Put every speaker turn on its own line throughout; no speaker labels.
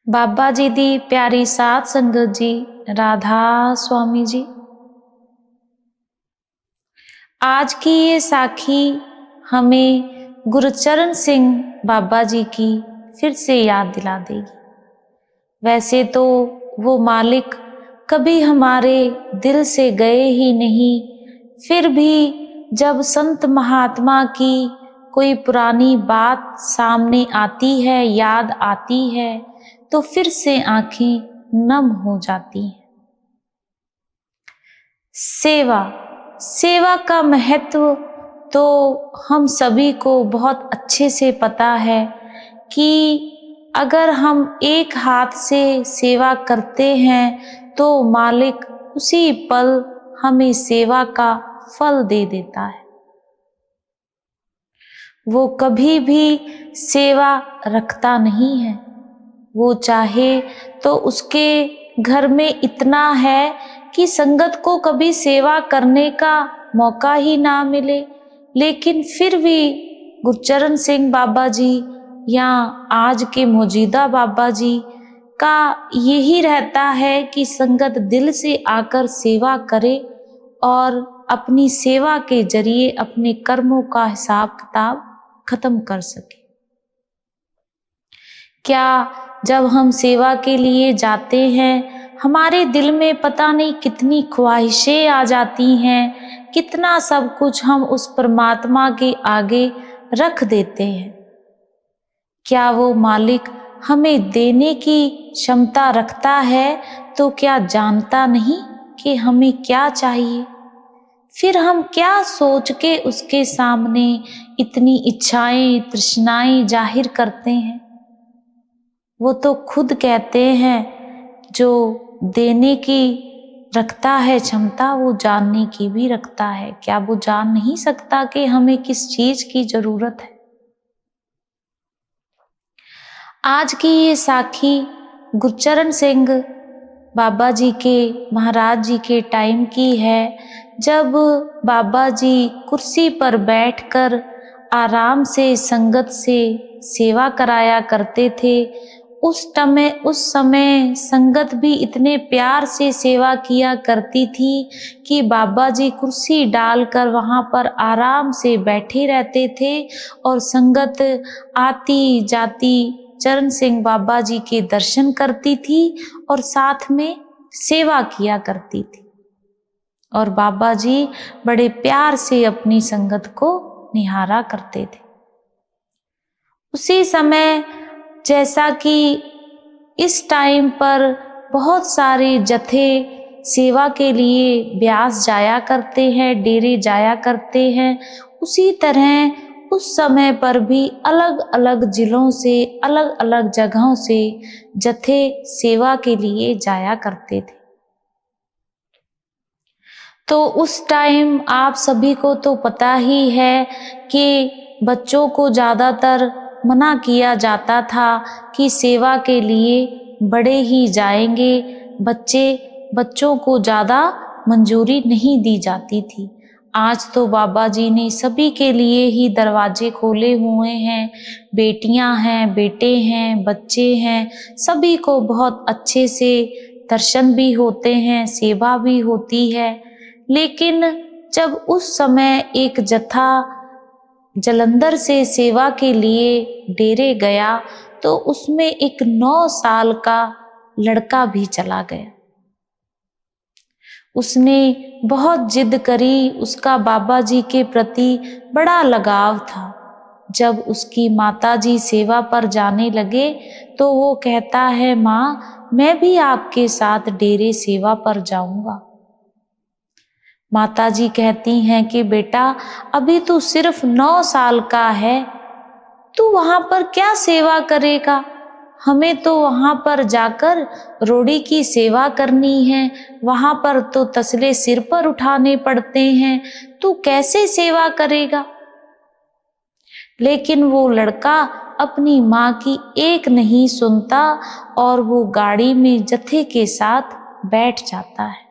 बाबा जी दी प्यारी साध संगत जी, राधा स्वामी जी। आज की ये साखी हमें गुरचरण सिंह बाबा जी की फिर से याद दिला देगी। वैसे तो वो मालिक कभी हमारे दिल से गए ही नहीं, फिर भी जब संत महात्मा की कोई पुरानी बात सामने आती है, याद आती है, तो फिर से आंखें नम हो जाती हैं। सेवा का महत्व तो हम सभी को बहुत अच्छे से पता है कि अगर हम एक हाथ से सेवा करते हैं तो मालिक उसी पल हमें सेवा का फल दे देता है। वो कभी भी सेवा रखता नहीं है। वो चाहे तो उसके घर में इतना है कि संगत को कभी सेवा करने का मौका ही ना मिले, लेकिन फिर भी गुरचरण सिंह बाबा जी या आज के मौजूदा बाबा जी का यही रहता है कि संगत दिल से आकर सेवा करे और अपनी सेवा के जरिए अपने कर्मों का हिसाब किताब खत्म कर सके। क्या जब हम सेवा के लिए जाते हैं, हमारे दिल में पता नहीं कितनी ख्वाहिशें आ जाती हैं, कितना सब कुछ हम उस परमात्मा के आगे रख देते हैं। क्या वो मालिक हमें देने की क्षमता रखता है तो क्या जानता नहीं कि हमें क्या चाहिए? फिर हम क्या सोच के उसके सामने इतनी इच्छाएं, तृष्णाएं जाहिर करते हैं? वो तो खुद कहते हैं जो देने की रखता है क्षमता, वो जानने की भी रखता है। क्या वो जान नहीं सकता कि हमें किस चीज की जरूरत है? आज की ये साखी गुरचरण सिंह बाबा जी के, महाराज जी के टाइम की है, जब बाबा जी कुर्सी पर बैठकर आराम से संगत से सेवा कराया करते थे। उस समय संगत भी इतने प्यार से सेवा किया करती थी कि बाबा जी कुर्सी डालकर वहाँ पर आराम से बैठे रहते थे और संगत आती जाती चरण सिंह बाबा जी के दर्शन करती थी और साथ में सेवा किया करती थी। और बाबा जी बड़े प्यार से अपनी संगत को निहारा करते थे। उसी समय जैसा कि इस टाइम पर बहुत सारे जथे सेवा के लिए ब्यास जाया करते हैं, डेरे जाया करते हैं, उसी तरह उस समय पर भी अलग अलग जिलों से, अलग अलग जगहों से जथे सेवा के लिए जाया करते थे। तो उस टाइम आप सभी को तो पता ही है कि बच्चों को ज़्यादातर मना किया जाता था कि सेवा के लिए बड़े ही जाएंगे, बच्चों को ज़्यादा मंजूरी नहीं दी जाती थी। आज तो बाबा जी ने सभी के लिए ही दरवाजे खोले हुए हैं। बेटियां हैं, बेटे हैं, बच्चे हैं, सभी को बहुत अच्छे से दर्शन भी होते हैं, सेवा भी होती है। लेकिन जब उस समय एक जथा जलंधर से सेवा के लिए डेरे गया तो उसमें एक 9 साल का लड़का भी चला गया। उसने बहुत जिद करी, उसका बाबा जी के प्रति बड़ा लगाव था। जब उसकी माताजी सेवा पर जाने लगे तो वो कहता है, माँ मैं भी आपके साथ डेरे सेवा पर जाऊंगा। माताजी कहती हैं कि बेटा अभी तू सिर्फ 9 साल का है, तू वहां पर क्या सेवा करेगा? हमें तो वहां पर जाकर रोड़ी की सेवा करनी है, वहां पर तो तसले सिर पर उठाने पड़ते हैं, तू कैसे सेवा करेगा? लेकिन वो लड़का अपनी माँ की एक नहीं सुनता और वो गाड़ी में जथे के साथ बैठ जाता है।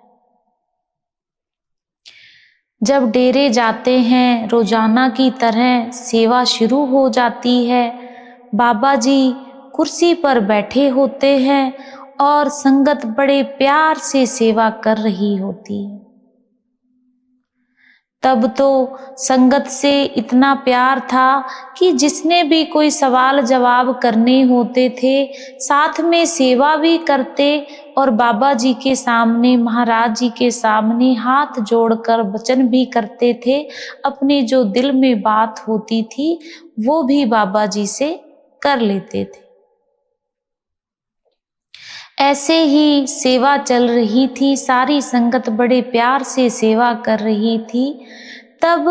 जब डेरे जाते हैं, रोजाना की तरह सेवा शुरू हो जाती है। बाबा जी कुर्सी पर बैठे होते हैं और संगत बड़े प्यार से सेवा कर रही होती है। तब तो संगत से इतना प्यार था कि जिसने भी कोई सवाल जवाब करने होते थे साथ में सेवा भी करते और बाबा जी के सामने, महाराज जी के सामने हाथ जोड़कर वचन भी करते थे। अपने जो दिल में बात होती थी वो भी बाबा जी से कर लेते थे। ऐसे ही सेवा चल रही थी, सारी संगत बड़े प्यार से सेवा कर रही थी। तब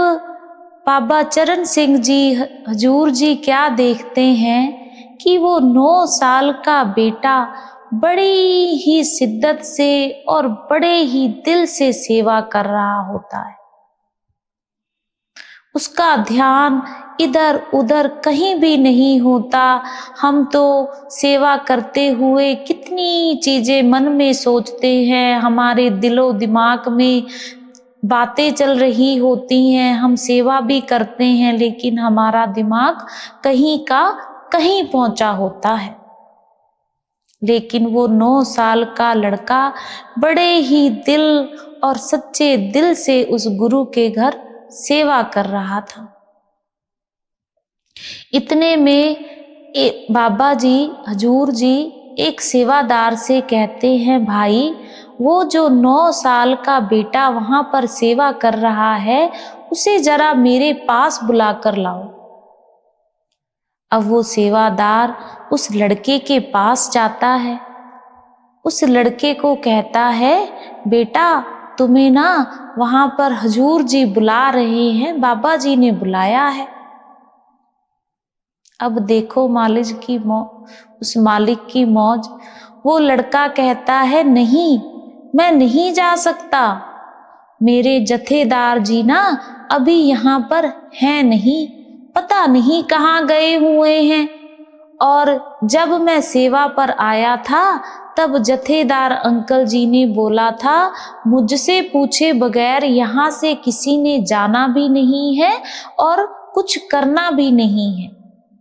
बाबा चरण सिंह जी, हजूर जी क्या देखते हैं कि वो 9 साल का बेटा बड़ी ही शिद्दत से और बड़े ही दिल से सेवा कर रहा होता है। उसका ध्यान इधर उधर कहीं भी नहीं होता। हम तो सेवा करते हुए कितनी चीजें मन में सोचते हैं, हमारे दिलो दिमाग में बातें चल रही होती हैं, हम सेवा भी करते हैं लेकिन हमारा दिमाग कहीं का कहीं पहुंचा होता है। लेकिन वो 9 साल का लड़का बड़े ही दिल और सच्चे दिल से उस गुरु के घर सेवा कर रहा था। इतने में बाबा जी, हजूर जी एक सेवादार से कहते हैं, भाई वो जो 9 साल का बेटा वहां पर सेवा कर रहा है उसे जरा मेरे पास बुला कर लाओ। अब वो सेवादार उस लड़के के पास जाता है, उस लड़के को कहता है, बेटा तुम्हें ना वहां पर हजूर जी बुला रहे हैं, बाबा जी ने बुलाया है। अब देखो उस मालिक की मौज। वो लड़का कहता है, नहीं मैं नहीं जा सकता, मेरे जथेदार जी ना अभी यहाँ पर हैं नहीं, पता नहीं कहाँ गए हुए हैं। और जब मैं सेवा पर आया था तब जथेदार अंकल जी ने बोला था, मुझसे पूछे बगैर यहाँ से किसी ने जाना भी नहीं है और कुछ करना भी नहीं है।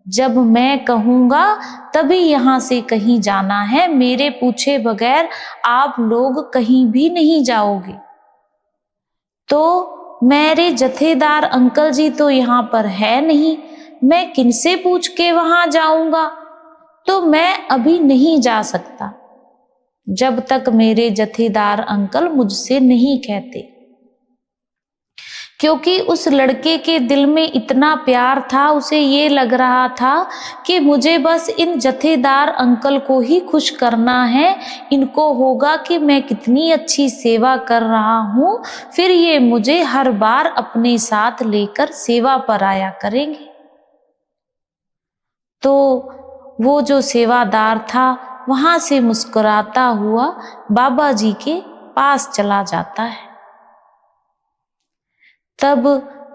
जब मैं कहूँगा तभी यहाँ से कहीं जाना है, मेरे पूछे बगैर आप लोग कहीं भी नहीं जाओगे। तो मेरे जथेदार अंकल जी तो यहाँ पर है नहीं, मैं किनसे पूछ के वहां जाऊंगा, तो मैं अभी नहीं जा सकता जब तक मेरे जथेदार अंकल मुझसे नहीं कहते। क्योंकि उस लड़के के दिल में इतना प्यार था, उसे ये लग रहा था कि मुझे बस इन जथेदार अंकल को ही खुश करना है, इनको होगा कि मैं कितनी अच्छी सेवा कर रहा हूँ, फिर ये मुझे हर बार अपने साथ लेकर सेवा पर आया करेंगे। तो वो जो सेवादार था वहां से मुस्कुराता हुआ बाबा जी के पास चला जाता है। तब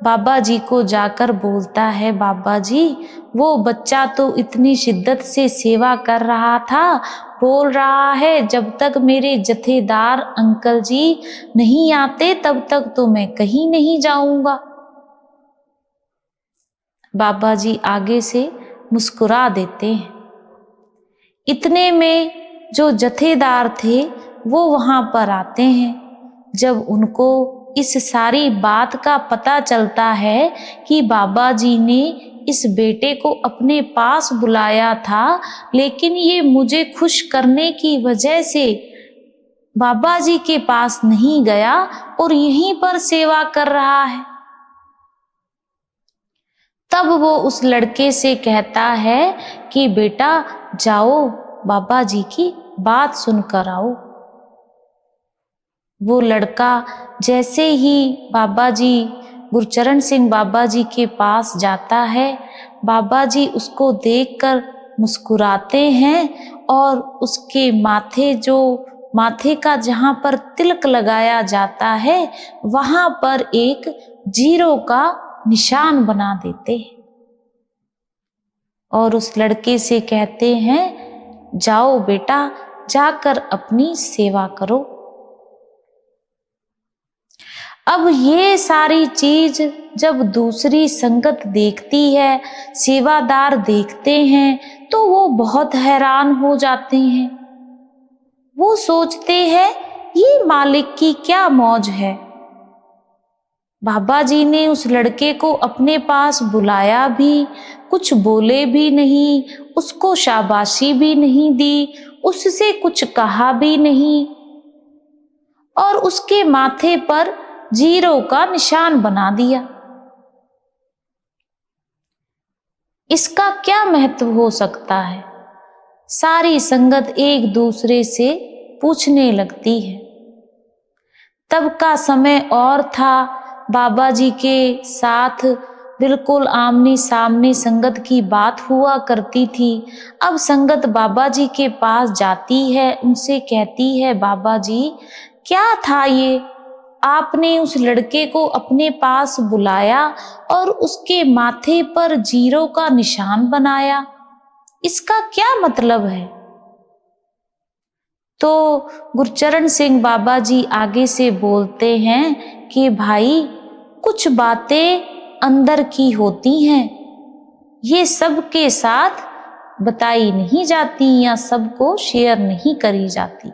बाबा जी को जाकर बोलता है, बाबा जी वो बच्चा तो इतनी शिद्दत से सेवा कर रहा था, बोल रहा है जब तक मेरे जथेदार अंकल जी नहीं आते तब तक तो मैं कहीं नहीं जाऊंगा। बाबा जी आगे से मुस्कुरा देते हैं। इतने में जो जथेदार थे वो वहां पर आते हैं। जब उनको इस सारी बात का पता चलता है कि बाबा जी ने इस बेटे को अपने पास बुलाया था, लेकिन ये मुझे खुश करने की वजह से बाबा जी के पास नहीं गया और यहीं पर सेवा कर रहा है, तब वो उस लड़के से कहता है कि बेटा जाओ बाबा जी की बात सुनकर आओ। वो लड़का जैसे ही बाबा जी, गुरचरण सिंह बाबा जी के पास जाता है, बाबा जी उसको देखकर मुस्कुराते हैं और उसके माथे का जहाँ पर तिलक लगाया जाता है वहां पर एक 0 का निशान बना देते हैं और उस लड़के से कहते हैं, जाओ बेटा जाकर अपनी सेवा करो। अब ये सारी चीज जब दूसरी संगत देखती है, सेवादार देखते हैं, तो वो बहुत हैरान हो जाते हैं। वो सोचते हैं ये मालिक की क्या मौज है। बाबा जी ने उस लड़के को अपने पास बुलाया भी, कुछ बोले भी नहीं, उसको शाबाशी भी नहीं दी, उससे कुछ कहा भी नहीं और उसके माथे पर जीरो का निशान बना दिया। इसका क्या महत्व हो सकता है? सारी संगत एक दूसरे से पूछने लगती है। तब का समय और था, बाबा जी के साथ बिल्कुल आमने सामने संगत की बात हुआ करती थी। अब संगत बाबा जी के पास जाती है, उनसे कहती है, बाबा जी क्या था ये? आपने उस लड़के को अपने पास बुलाया और उसके माथे पर जीरो का निशान बनाया, इसका क्या मतलब है? तो गुरचरण सिंह बाबा जी आगे से बोलते हैं कि भाई कुछ बातें अंदर की होती हैं, ये सबके साथ बताई नहीं जाती या सबको शेयर नहीं करी जाती।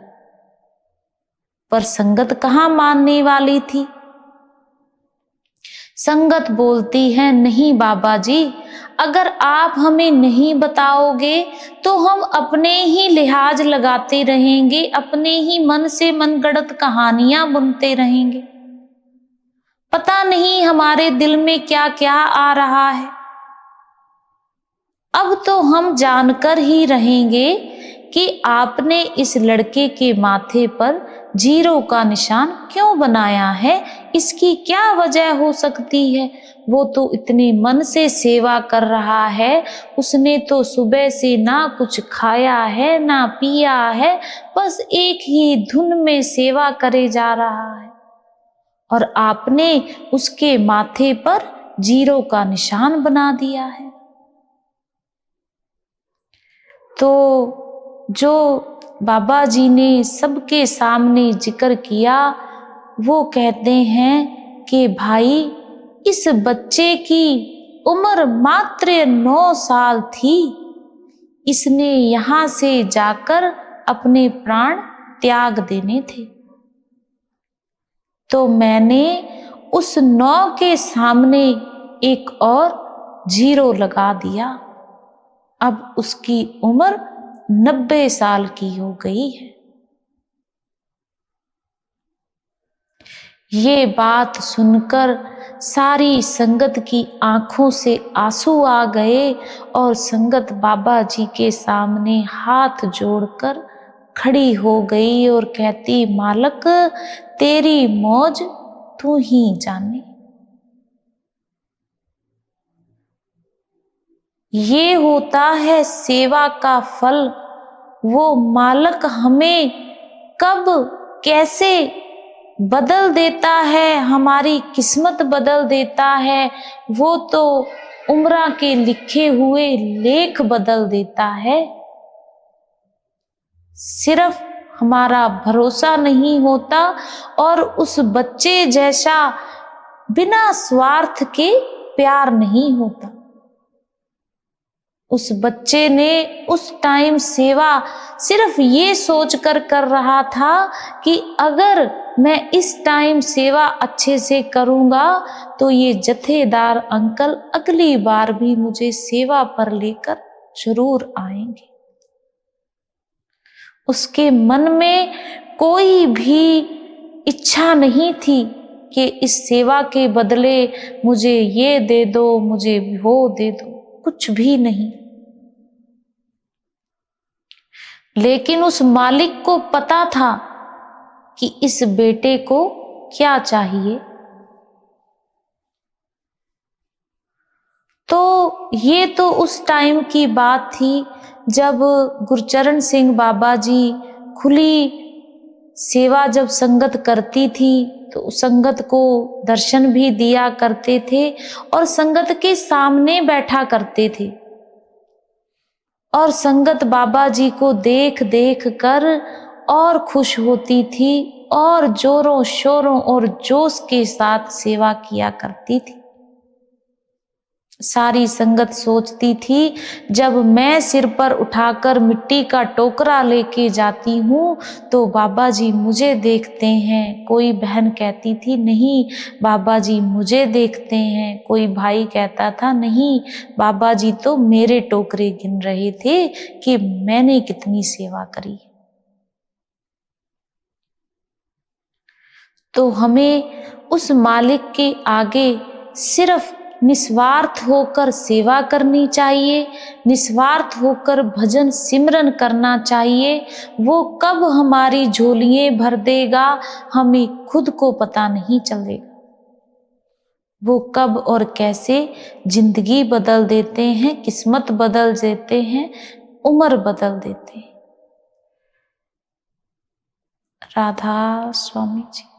पर संगत कहाँ मानने वाली थी। संगत बोलती है, नहीं बाबा जी, अगर आप हमें नहीं बताओगे तो हम अपने ही लिहाज लगाते रहेंगे, अपने ही मन से मनगढ़ंत कहानियां बुनते रहेंगे। पता नहीं हमारे दिल में क्या क्या आ रहा है। अब तो हम जानकर ही रहेंगे कि आपने इस लड़के के माथे पर जीरो का निशान क्यों बनाया है, इसकी क्या वजह हो सकती है। वो तो इतने मन से सेवा कर रहा है, उसने तो सुबह से ना कुछ खाया है ना पिया है, बस एक ही धुन में सेवा करे जा रहा है और आपने उसके माथे पर जीरो का निशान बना दिया है। तो जो बाबा जी ने सबके सामने जिक्र किया, वो कहते हैं कि भाई इस बच्चे की उम्र मात्र 9 साल थी, इसने यहाँ से जाकर अपने प्राण त्याग देने थे, तो मैंने उस 9 के सामने एक और जीरो लगा दिया। अब उसकी उम्र 90 साल की हो गई है। ये बात सुनकर सारी संगत की आंखों से आंसू आ गए और संगत बाबा जी के सामने हाथ जोड़कर खड़ी हो गई और कहती, मालक तेरी मौज तू ही जाने। ये होता है सेवा का फल। वो मालक हमें कब कैसे बदल देता है, हमारी किस्मत बदल देता है, वो तो उम्रा के लिखे हुए लेख बदल देता है। सिर्फ हमारा भरोसा नहीं होता और उस बच्चे जैसा बिना स्वार्थ के प्यार नहीं होता। उस बच्चे ने उस टाइम सेवा सिर्फ ये सोचकर कर रहा था कि अगर मैं इस टाइम सेवा अच्छे से करूंगा तो ये जथेदार अंकल अगली बार भी मुझे सेवा पर लेकर जरूर आएंगे। उसके मन में कोई भी इच्छा नहीं थी कि इस सेवा के बदले मुझे ये दे दो, मुझे वो दे दो, कुछ भी नहीं। लेकिन उस मालिक को पता था कि इस बेटे को क्या चाहिए। तो ये तो उस टाइम की बात थी जब गुरचरण सिंह बाबा जी खुली सेवा जब संगत करती थी तो संगत को दर्शन भी दिया करते थे और संगत के सामने बैठा करते थे और संगत बाबा जी को देख देख कर और खुश होती थी और जोरों शोरों और जोश के साथ सेवा किया करती थी। सारी संगत सोचती थी, जब मैं सिर पर उठाकर मिट्टी का टोकरा लेके जाती हूँ तो बाबा जी मुझे देखते हैं। कोई बहन कहती थी, नहीं बाबा जी मुझे देखते हैं। कोई भाई कहता था, नहीं बाबा जी तो मेरे टोकरे गिन रहे थे कि मैंने कितनी सेवा करी। तो हमें उस मालिक के आगे सिर्फ निस्वार्थ होकर सेवा करनी चाहिए, निस्वार्थ होकर भजन सिमरन करना चाहिए। वो कब हमारी झोलियां भर देगा हमें खुद को पता नहीं चलेगा। वो कब और कैसे जिंदगी बदल देते हैं, किस्मत बदल देते हैं, उम्र बदल देते हैं। राधा स्वामी जी।